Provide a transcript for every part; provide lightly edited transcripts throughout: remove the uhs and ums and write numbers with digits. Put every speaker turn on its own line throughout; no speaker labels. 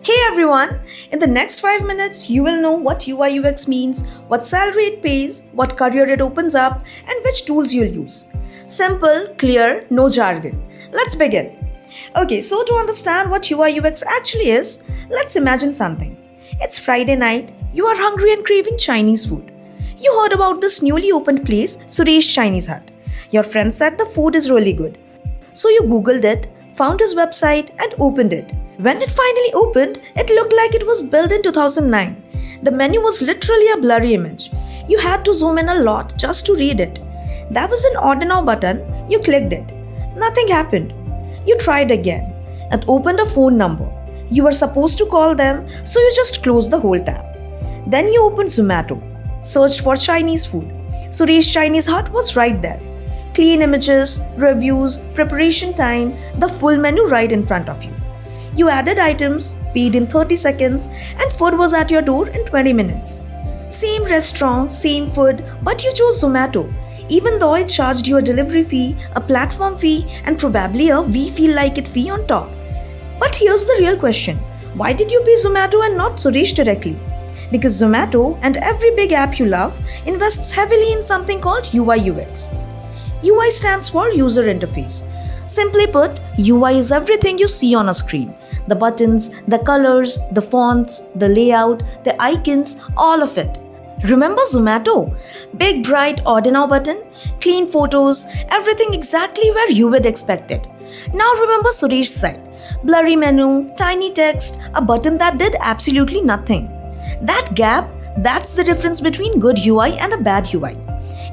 Hey everyone! In the next 5 minutes, you will know what UI UX means, what salary it pays, what career it opens up, and which tools you'll use. Simple, clear, no jargon. Let's begin. Okay, so to understand what UI UX actually is, let's imagine something. It's Friday night, you are hungry and craving Chinese food. You heard about this newly opened place, Suresh Chinese Hut. Your friend said the food is really good. So you googled it, found his website, and opened it. When it finally opened, it looked like it was built in 2009. The menu was literally a blurry image. You had to zoom in a lot just to read it. There was an order now button, you clicked it. Nothing happened. You tried again. It opened a phone number. You were supposed to call them, so you just closed the whole tab. Then you opened Zomato, searched for Chinese food. Suresh Chinese Hut was right there. Clean images, reviews, preparation time, the full menu right in front of you. You added items, paid in 30 seconds, and food was at your door in 20 minutes. Same restaurant, same food, but you chose Zomato, even though it charged you a delivery fee, a platform fee, and probably a we feel like it fee on top. But here's the real question. Why did you pay Zomato and not Suresh directly? Because Zomato and every big app you love invests heavily in something called UI UX. UI stands for user interface. Simply put, UI is everything you see on a screen. The buttons, the colors, the fonts, the layout, the icons, all of it. Remember Zomato? Big bright order now button, clean photos, everything exactly where you would expect it. Now remember Suresh's site. Blurry menu, tiny text, a button that did absolutely nothing. That gap, that's the difference between good UI and a bad UI.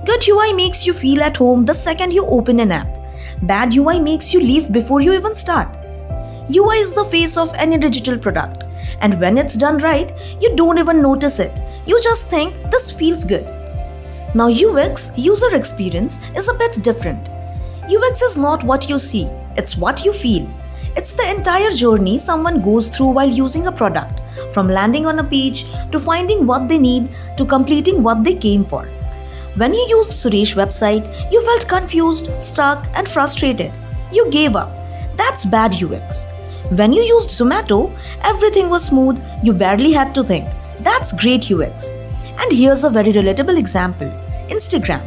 Good UI makes you feel at home the second you open an app. Bad UI makes you leave before you even start. UI is the face of any digital product, and when it's done right, you don't even notice it. You just think this feels good. Now UX, user experience, is a bit different. UX is not what you see, it's what you feel. It's the entire journey someone goes through while using a product, from landing on a page to finding what they need to completing what they came for. When you used Suresh's website, you felt confused, stuck, and frustrated. You gave up. That's bad UX. When you used Zomato, everything was smooth, you barely had to think. That's great UX. And here's a very relatable example. Instagram.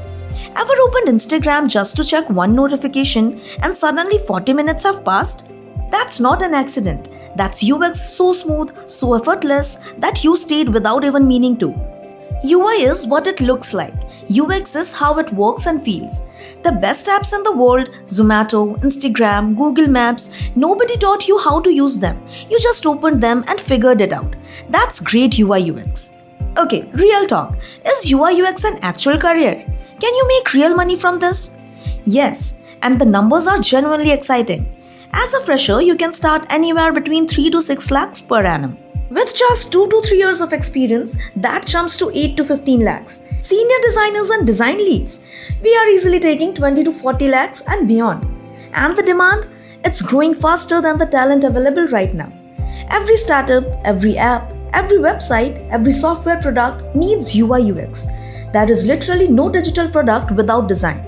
Ever opened Instagram just to check one notification and suddenly 40 minutes have passed? That's not an accident. That's UX so smooth, so effortless that you stayed without even meaning to. UI is what it looks like. UX is how it works and feels. The best apps in the world, Zomato, Instagram, Google Maps, nobody taught you how to use them. You just opened them and figured it out. That's great UI UX. Okay, real talk. Is UI UX an actual career? Can you make real money from this? Yes, and the numbers are genuinely exciting. As a fresher, you can start anywhere between 3 to 6 lakhs per annum. With just 2 to 3 years of experience, that jumps to 8 to 15 lakhs. Senior designers and design leads, we are easily taking 20 to 40 lakhs and beyond. And the demand? It's growing faster than the talent available right now. Every startup, every app, every website, every software product needs UI UX. There is literally no digital product without design.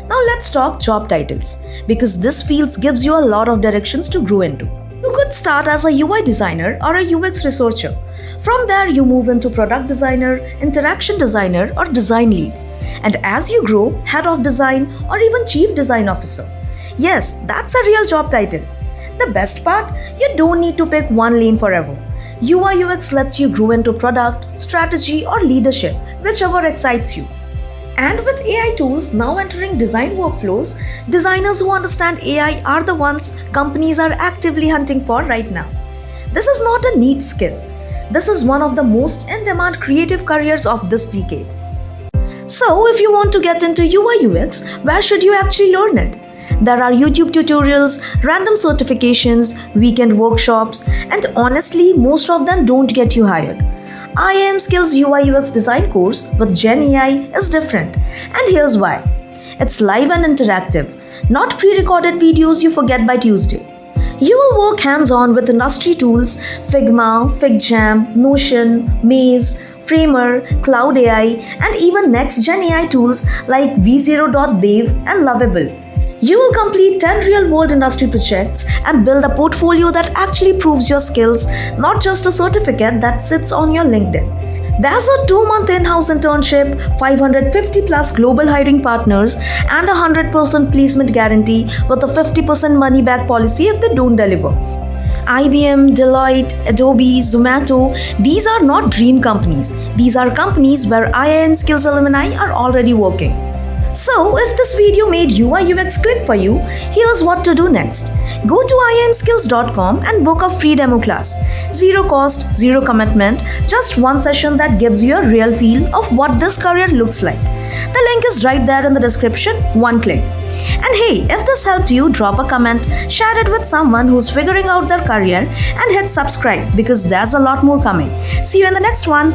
Now let's talk job titles, because this field gives you a lot of directions to grow into. You could start as a UI designer or a UX researcher. From there, you move into product designer, interaction designer, or design lead. And as you grow, head of design or even chief design officer. Yes, that's a real job title. The best part, you don't need to pick one lane forever. UI UX lets you grow into product, strategy, or leadership, whichever excites you. And with AI tools now entering design workflows, designers who understand AI are the ones companies are actively hunting for right now. This is not a niche skill. This is one of the most in-demand creative careers of this decade. So, if you want to get into UI UX, where should you actually learn it? There are YouTube tutorials, random certifications, weekend workshops, and honestly, most of them don't get you hired. IIM Skills UI UX design course with Gen AI is different, and here's why. It's live and interactive, not pre-recorded videos you forget by Tuesday. You will work hands-on with industry tools Figma, FigJam, Notion, Maze, Framer, Cloud AI, and even next-gen AI tools like V0.Dev and Lovable. You will complete 10 real world industry projects and build a portfolio that actually proves your skills, not just a certificate that sits on your LinkedIn. There's a 2-month in-house internship, 550 plus global hiring partners, and a 100% placement guarantee with a 50% money back policy if they don't deliver. IBM, Deloitte, Adobe, Zomato, these are not dream companies. These are companies where IIM Skills alumni are already working. So, if this video made UI UX click for you, here's what to do next. Go to iimskills.com and book a free demo class. Zero cost, zero commitment, just one session that gives you a real feel of what this career looks like. The link is right there in the description, one click. And hey, if this helped you, drop a comment, share it with someone who's figuring out their career, and hit subscribe because there's a lot more coming. See you in the next one.